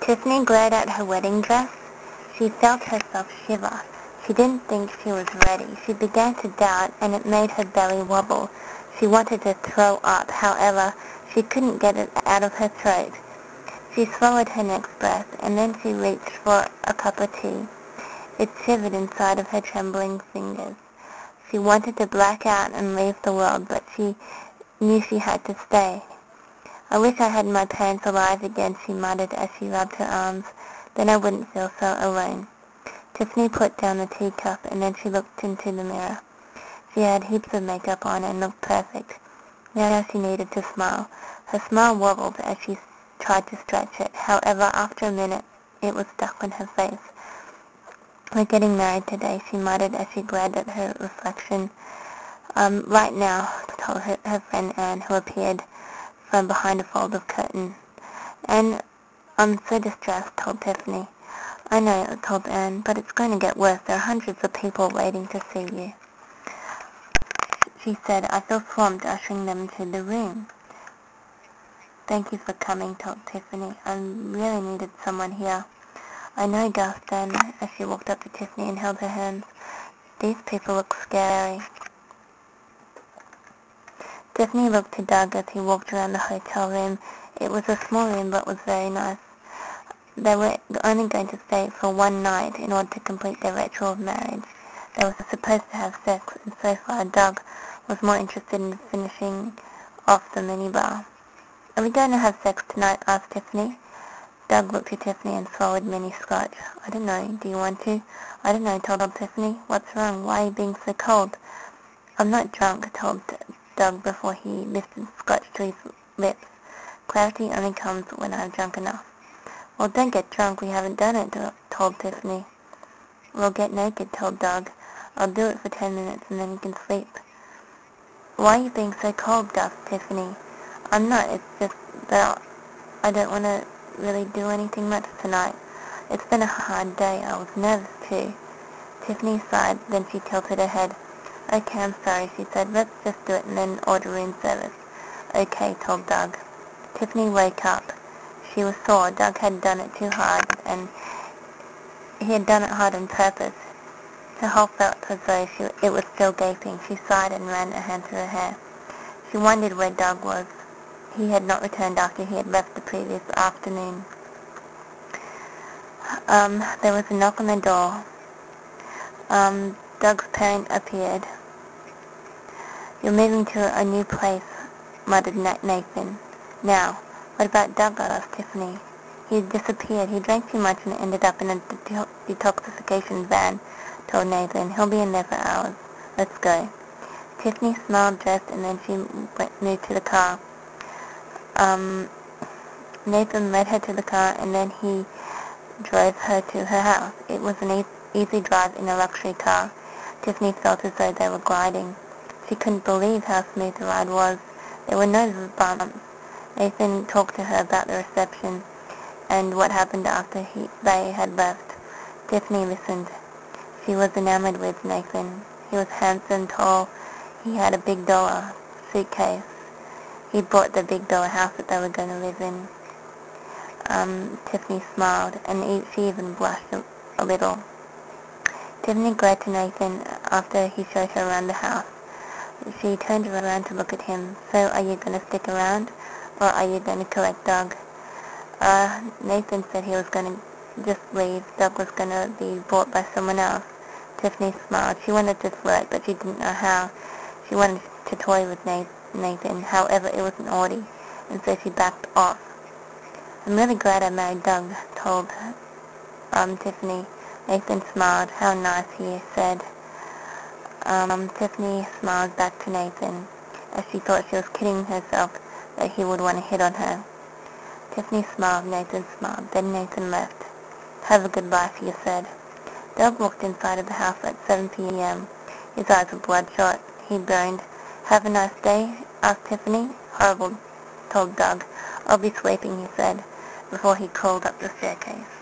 Tiffany glared at her wedding dress. She felt herself shiver. She didn't think she was ready. She began to doubt, and it made her belly wobble. She wanted to throw up. However, she couldn't get it out of her throat. She swallowed her next breath, and then she reached for a cup of tea. It shivered inside of her trembling fingers. She wanted to black out and leave the world, but she knew she had to stay. "I wish I had my parents alive again," she muttered as she rubbed her arms. "Then I wouldn't feel so alone." Tiffany put down the teacup, and then she looked into the mirror. She had heaps of makeup on and looked perfect. Now she needed to smile. Her smile wobbled as she tried to stretch it. However, after a minute, it was stuck on her face. "We're getting married today," she muttered as she glared at her reflection. Right now," told her friend Anne, who appeared from behind a fold of curtain. "And I'm so distressed," told Tiffany. "I know," told Anne, "but it's going to get worse. There are hundreds of people waiting to see you." She said, "I feel swamped ushering them into the room." "Thank you for coming," told Tiffany. "I really needed someone here." "I know," gasped Anne as she walked up to Tiffany and held her hands. "These people look scary." Tiffany looked to Doug as he walked around the hotel room. It was a small room but was very nice. They were only going to stay for one night in order to complete their ritual of marriage. They were supposed to have sex, and so far Doug was more interested in finishing off the minibar. "Are we going to have sex tonight?" asked Tiffany. Doug looked at Tiffany and swallowed mini scotch. "I don't know. Do you want to?" "I don't know," told Tiffany. "What's wrong? Why are you being so cold?" "I'm not drunk," told Doug before he lifted scotch to his lips. "Clarity only comes when I'm drunk enough." "Well, don't get drunk. We haven't done it," told Tiffany. "We'll get naked," told Doug. "I'll do it for 10 minutes and then you can sleep." "Why are you being so cold?" gasped Tiffany. "I'm not. It's just that I don't want to really do anything much tonight. It's been a hard day. I was nervous too." Tiffany sighed, then she tilted her head. "Okay, I'm sorry," she said. "Let's just do it and then order room service." "Okay," told Doug. Tiffany woke up. She was sore. Doug had done it too hard, and he had done it hard on purpose. Her whole felt as though it was still gaping. She sighed and ran a hand through her hair. She wondered where Doug was. He had not returned after he had left the previous afternoon. There was a knock on the door. Doug's parent appeared. "You're moving to a new place," muttered Nathan. "Now, what about Doug?" asked Tiffany. "He disappeared. He drank too much and ended up in a detoxification van," told Nathan. "He'll be in there for hours. Let's go." Tiffany smiled, dressed, and then she moved to the car. Nathan led her to the car, and then he drove her to her house. It was an easy drive in a luxury car. Tiffany felt as though they were gliding. She couldn't believe how smooth the ride was. There were no bumps. Nathan talked to her about the reception and what happened after they had left. Tiffany listened. She was enamored with Nathan. He was handsome, tall. He had a big dollar suitcase. He bought the big dollar house that they were going to live in. Tiffany smiled, and she even blushed a little. Tiffany glared to Nathan after he showed her around the house. She turned around to look at him. "So are you going to stick around, or are you going to collect Doug?" Nathan said he was going to just leave. Doug was going to be bought by someone else. Tiffany smiled. She wanted to flirt, but she didn't know how. She wanted to toy with Nathan. However, it was an orgy, and so she backed off. "I'm really glad I married Doug," told Tiffany. Nathan smiled. "How nice," he said. Tiffany smiled back to Nathan, as she thought she was kidding herself that he would want to hit on her. Tiffany smiled. Nathan smiled. Then Nathan left. "Have a good life," he said. Doug walked inside of the house at 7 p.m. His eyes were bloodshot. He groaned. "Have a nice day?" asked Tiffany. "Horrible," told Doug. "I'll be sleeping," he said, before he crawled up the staircase.